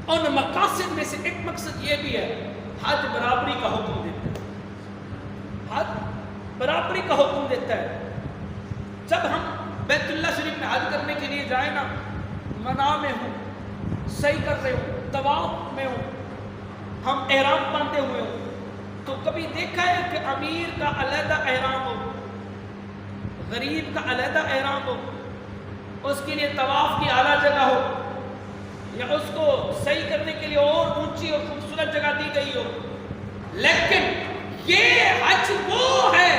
ان مقاصد میں سے ایک مقصد یہ بھی ہے، حج برابری کا حکم دیتا ہے، حج برابری کا حکم دیتا ہے۔ جب ہم بیت اللہ شریف میں حج کرنے کے لیے جائیں نا، منا میں ہوں، صحیح کر رہے ہوں، طواف میں ہوں، ہم احرام باندھے ہوئے ہوں، تو کبھی دیکھا ہے کہ امیر کا علیحدہ احرام ہو، غریب کا علیحدہ احرام ہو، اس کے لیے طواف کی اعلیٰ جگہ ہو، یا اس کو صحیح کرنے کے لیے اور اونچی اور خوبصورت جگہ دی گئی ہو؟ لیکن یہ حج وہ ہے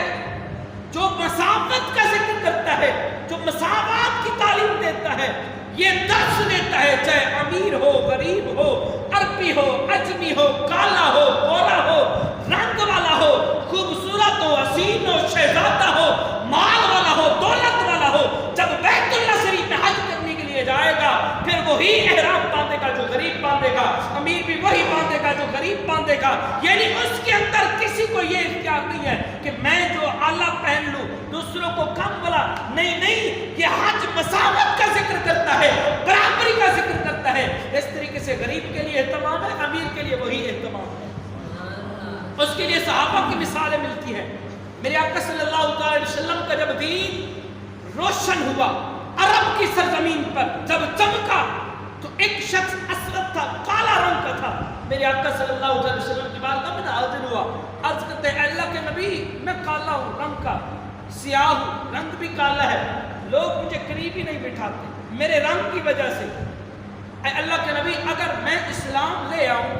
جو مساوات کا ذکر کرتا ہے، جو مساوات کی تعلیم دیتا ہے، یہ درس دیتا ہے، چاہے امیر ہو، غریب ہو، عربی ہو، اجمی ہو، کالا ہو، گورا ہو، رنگ والا ہو، خوبصورت ہو، حسین ہو، شہزادہ ہو، مال والا ہو، دولت والا ہو، جب بیت اللہ شریف میں حج کرنے کے لیے جائے گا، پھر وہی احرام باندھے گا جو غریب باندھے گا، امیر بھی وہی باندھے گا جو غریب باندھے گا۔ یعنی اس کے اندر کسی کو یہ اختیار نہیں ہے کہ میں جو اعلیٰ پہن لوں دوسروں کو کم بلا، نہیں، یہ حج مساوات کا ذکر کرتا ہے، برابری کا ذکر کرتا ہے۔ اس طریقے سے غریب کے لیے اہتمام ہے، امیر کے لیے وہی اہتمام ہے۔ اس کے لیے صحابہ کی مثالیں ملتی ہیں۔ میرے آقا صلی اللہ علیہ وسلم کا جب دین روشن ہوا، عرب کی سرزمین پر جب چمکا، تو ایک شخص اسود تھا، کالا رنگ کا تھا۔ میرے آقا صلی اللہ علیہ وسلم کی بارگاہ میں حاضر ہوا، عرض کرتے ہیں اللہ کے نبی میں کالا ہوں، رنگ کا سیاہ ہوں، رنگ بھی کالا ہے، لوگ مجھے قریب ہی نہیں بٹھاتے میرے رنگ کی وجہ سے۔ اے اللہ کے نبی اگر میں اسلام لے آؤں،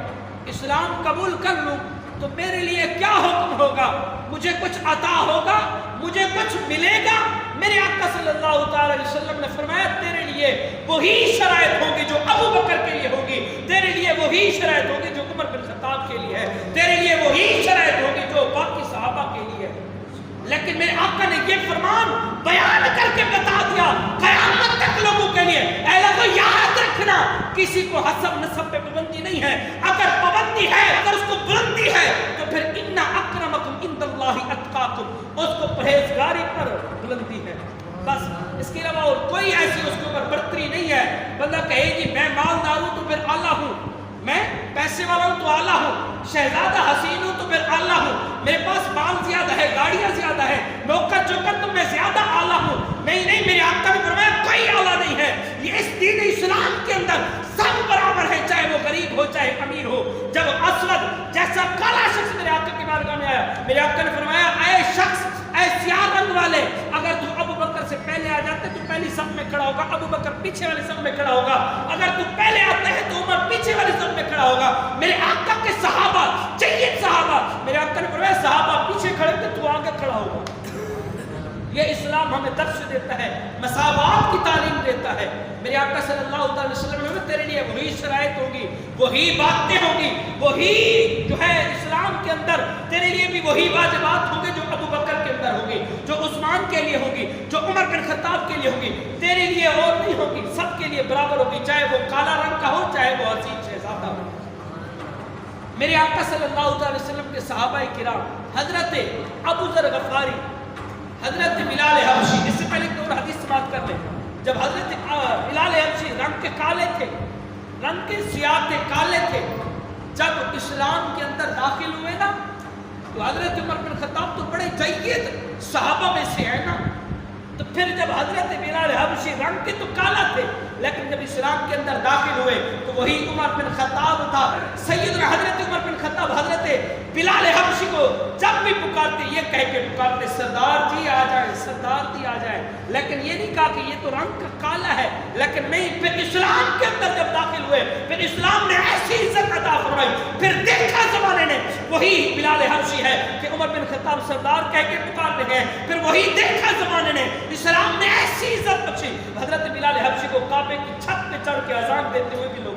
اسلام قبول کر لوں تو میرے لیے کیا حکم ہوگا؟ مجھے کچھ عطا ہوگا؟ مجھے کچھ ملے گا؟ میرے آقا صلی اللہ علیہ وسلم نے فرمایا تیرے لیے وہی شرائط ہوگی جو ابو بکر کے لیے ہوگی، تیرے لیے وہی شرائط ہوگی جو عمر بن خطاب کے لیے ہے، تیرے لیے وہی شرائط ہوگی جو باقی صحابہ کے لیے ہے۔ لیکن میرے آقا نے یہ فرمان بیان کر کے بتا دیا قیامت تک لوگوں کے لیے، اے لوگوں یاد رکھنا کسی کو حسب نسب پہ پابندی نہیں ہے، اگر پابندی ہے، اگر اس کو بلندی ہے تو پھر ان اکرمکم عند اللہ اتقاکم، اس کو پرہیزگاری پر بلندی ہے، بس اس کے علاوہ اور کوئی ایسی اس کے اوپر برتری نہیں ہے۔ بندہ کہے جی میں مالدار ہوں تو پھر اعلیٰ ہوں، میں پیسے والا ہوں تو اعلیٰ ہوں، شہزادہ حسین ہوں تو پھر اعلیٰ ہوں، میرے پاس مال زیادہ ہے، گاڑیاں زیادہ ہے، نوکر چوکر تو میں زیادہ اعلیٰ ہوں، نہیں، میرے آقا نے فرمایا کوئی اعلیٰ نہیں ہے۔ یہ اس دین اسلام کے اندر سب برابر ہے، چاہے وہ غریب ہو چاہے امیر ہو۔ جب اسود جیسا کالا شخص میرے آقا کی بارگاہ میں آیا، میرے آقا نے فرمایا اے شخص، اے سیاہ رنگ والے، اگر تو ابو بکر سے پہلے آ جاتے تو پہلی صف میں کھڑا ہوگا، ابو بکر پیچھے والے صف میں کھڑا ہوگا، اگر تو پہلے آتے ہیں تو عمر پیچھے والے صف میں کھڑا ہوگا۔ میرے آقا کے صحابہ، جید صحابہ، میرے آقا نے فرمایا صحابہ پیچھے کھڑے تھے تو آگے کھڑا ہوگا۔ یہ اسلام ہمیں درس دیتا ہے، مساوات کی تعلیم دیتا ہے۔ میرے آقا صلی اللہ علیہ وسلم نے تیرے لیے وہی شرائط ہوگی، وہی باتیں ہوگی، وہی جو ہے اسلام کے اندر تیرے لیے بھی وہی واجبات ہوں گے جو ابو بکر کے اندر ہوگی، جو عثمان کے لیے ہوگی، جو عمر بن خطاب کے لیے ہوگی، تیرے لیے اور نہیں ہوگی، سب کے لیے برابر ہوگی، چاہے وہ کالا رنگ کا ہو چاہے وہ حسین شہزادہ ہو۔ میرے آقا صلی اللہ علیہ وسلم کے صحابہ کرام، حضرت ابو ذر غفاری، حضرت بلال حبشی، اس سے پہلے ایک اور حدیث سماعت کر لیں۔ جب حضرت بلال حبشی رنگ کے کالے تھے، رنگ کے سیاہ تھے، کالے تھے، جب اسلام کے اندر داخل ہوئے نا تو حضرت عمر بن خطاب تو بڑے جید صحابہ میں سے ہیں نا، تو پھر جب حضرت بلال حبشی رنگ کے تو کالا تھے لیکن جب اسلام کے اندر داخل ہوئے تو وہی عمر بن خطاب تھا۔ سیدنا حضرت عمر بن خطاب حضرت بلال حبشی کو جب بھی پکارتے یہ کہہ کے پکارتے سردار جی آ جائیں، سردار جی آ جائیں، لیکن یہ نہیں کہا کہ یہ تو رنگ کا کالا ہے، لیکن نہیں، پھر اسلام کے اندر جب داخل ہوئے پھر اسلام نے ایسی عزت عطا فرمائی، پھر دیکھا زمانے نے وہی بلال حبشی ہے کہ عمر بن خطاب سردار کہہ کے پکار رہے ہیں، پھر وہی دیکھا زمانے نے اسلام نے ایسی عزت بخشی، حضرت بلال حبشی کو کعبے کی چھت پہ چڑھ کے اذان دیتے ہوئے بھی لوگ۔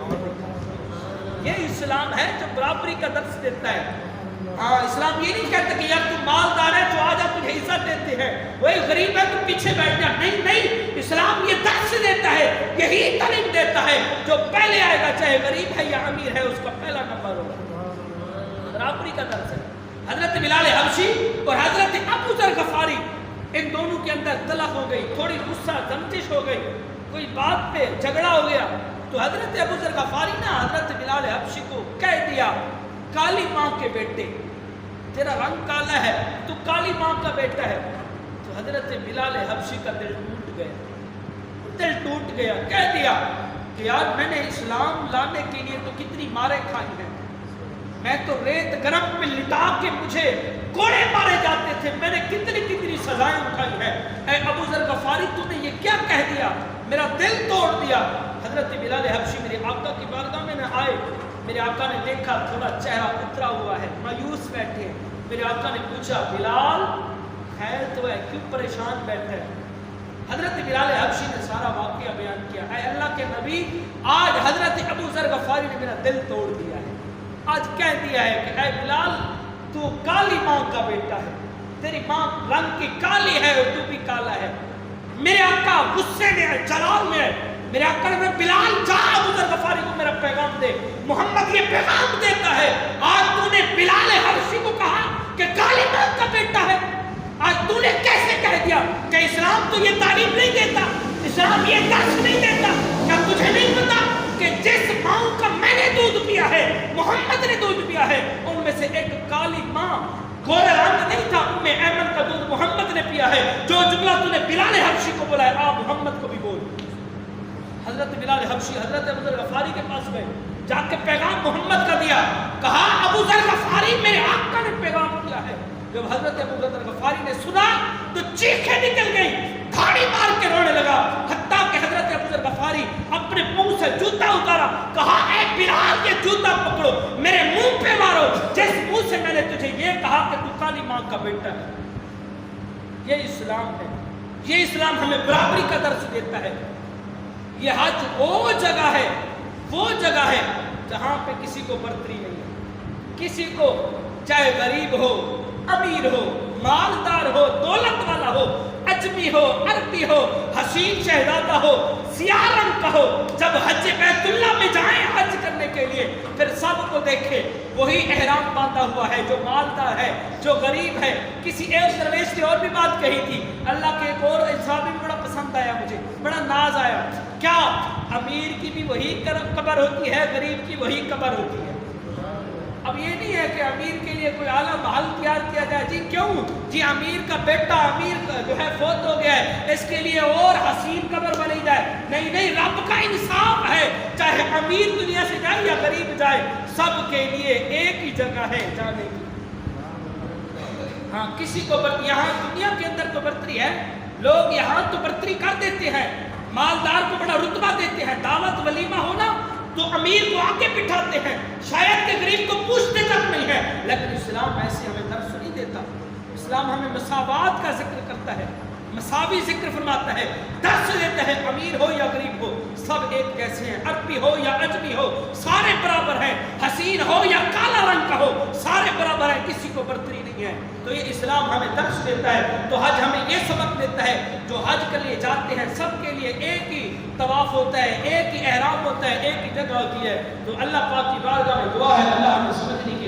یہ اسلام ہے جو برابری کا درس دیتا ہے۔ ہاں، اسلام یہ نہیں کہتا کہ یار تم مالدار ہے تو آ جا تجھے عزت دیتے ہیں، وہی غریب ہے تو پیچھے بیٹھ جا، نہیں، اسلام یہ درس دیتا ہے، یہی تعلیم دیتا ہے جو پہلے آئے گا چاہے غریب ہے یا امیر ہے اس کا پہلا نمبر ہوگا، برابری کا درس ہے۔ حضرت بلال حبشی اور حضرت ابو ذر غفاری، ان دونوں کے اندر طلق ہو گئی، تھوڑی غصہ زمتش ہو گئی، کوئی بات پہ جھگڑا ہو گیا، تو حضرت ابو ذر غفاری نے حضرت بلال حبشی کو کہہ دیا کالی ماں کے بیٹے، تیرا رنگ کالا ہے، تو کالی ماں کا بیٹا ہے۔ تو حضرت بلال حبشی کا دل ٹوٹ گیا، کہہ دیا کہ یار میں نے اسلام لانے کے لیے تو کتنی مارے کھائی ہیں، میں تو ریت گرم میں لٹا کے مجھے کوڑے مارے جاتے تھے، میں نے کتنی سزائیں اٹھائی ہیں، اے ابو ذر غفاری تو نے یہ کیا کہہ دیا، میرا دل توڑ دیا۔ حضرت بلال حبشی میرے آقا کی بارگاہ میں آئے، میرے آقا نے دیکھا تھوڑا چہرہ اترا ہوا ہے، مایوس بیٹھے، میرے آقا نے پوچھا بلال خیر تو ہے، کیوں پریشان بیٹھے؟ حضرت بلال حبشی نے سارا واقعہ بیان کیا، اے اللہ کے نبی آج حضرت ابو ذر غفاری نے میرا دل توڑ دیا ہے، آج کہہ دیا ہے کہ اے بلال تو کالی ماں کا بیٹا ہے، تیری ماں رنگ کی کالی ہے اور تو بھی کالا ہے۔ میرے آقا غصے میں ہے، جلال میں ہے، میرے آقا نے بلال جا ابو ذر غفاری کو میرا پیغام دے، محمد یہ پیغام دیتا ہے آج تو نے بلال حبشی کو کہا کہ کالی ماں کا بیٹا ہے، آج تو نے کیسے کہہ دیا کہ اسلام تو یہ تعلیم نہیں دیتا، اسلام یہ درس نہیں دیتا، کیا تجھے نہیں پتا کہ جس ماں کا میں نے دودھ پیا ہے، محمد نے دودھ پیا ہے، ان میں سے ایک کالی ماں گورے رنگ نہیں تھا، ام ایمن کا دودھ محمد نے پیا ہے، جو جملہ تو نے بلال حبشی کو بولا ہے آپ محمد کو بھی بول۔ حضرت بلال حبشی حضرت ابو ذر غفاری کے پاس گئے، جا کے پیغام محمد کا دیا، کہا ابو ذر غفاری میرے آقا نے پیغام کیا ہے۔ جب حضرت ابو ذر غفاری نے سنا تو چیخیں نکل گئی، دھاڑی مار کے رونے لگا، حتیٰ کہ حضرت ابو ذر غفاری اپنے منہ سے جوتا اتارا، کہا اے بلال یہ جوتا پکڑو میرے منہ پہ مارو جس منہ سے میں نے تجھے یہ کہا کہ تو کالی ماں کا بیٹا ہے۔ یہ اسلام ہے، یہ اسلام ہمیں برابری کا درس دیتا ہے۔ یہ حج وہ جگہ ہے جہاں پہ کسی کو برتری نہیں ہے، کسی کو چاہے غریب ہو، امیر ہو، مالدار ہو، دولت والا ہو، اجمی ہو، عربی ہو، حسین شہزادہ ہو، سیاہ رنگ کا ہو، جب حج بیت اللہ میں جائیں حج کرنے کے لیے پھر سب کو دیکھے وہی احرام باندھا ہوا ہے، جو مالدار ہے، جو غریب ہے۔ کسی ایک درویش نے اور بھی بات کہی تھی، اللہ کے ایک اور انصاف بھی بڑا پسند آیا، مجھے بڑا ناز آیا، کیا امیر کی بھی وہی قبر ہوتی ہے، غریب کی وہی قبر ہوتی ہے؟ اب یہ نہیں ہے کہ امیر کے لیے کوئی اعلیٰ محل تیار کیا جائے، جی کیوں جی امیر کا بیٹا امیر کا جو ہے فوت ہو گیا ہے اس کے لیے اور حسین قبر بنائی جائے، نہیں، رب کا انصاف ہے، چاہے امیر دنیا سے جائے یا غریب جائے سب کے لیے ایک ہی جگہ ہے جانے کی۔ ہاں کسی کو یہاں دنیا کے اندر تو برتری ہے، لوگ یہاں تو برتری کر دیتے ہیں، مالدار کو بڑا رتبہ دیتے ہیں، دعوت ولیمہ ہونا تو امیر کو آگے بٹھاتے ہیں، شاید کہ غریب کو پوچھتے تک نہیں ہے، لیکن اسلام ایسے ہمیں درس نہیں دیتا۔ اسلام ہمیں مساوات کا ذکر کرتا ہے، مساوی ذکر فرماتا ہے، درس دیتا ہے، امیر ہو یا غریب ہو سب ایک جیسے ہیں، عربی ہو یا اجمی ہو سارے برابر ہیں، حسین ہو یا کالا رنگ کا ہو سارے برابر ہیں، کسی کو برتری نہیں ہے۔ تو یہ اسلام ہمیں درس دیتا ہے، تو حج ہمیں یہ سبق دیتا ہے، جو حج کے لیے جاتے ہیں سب کے لیے ایک ہی طواف ہوتا ہے، ایک ہی احرام ہوتا ہے، ایک ہی جگہ ہوتی ہے۔ تو اللہ پاک کی بارگاہ میں دعا ہے اللہ ہمیں سمجھنے کی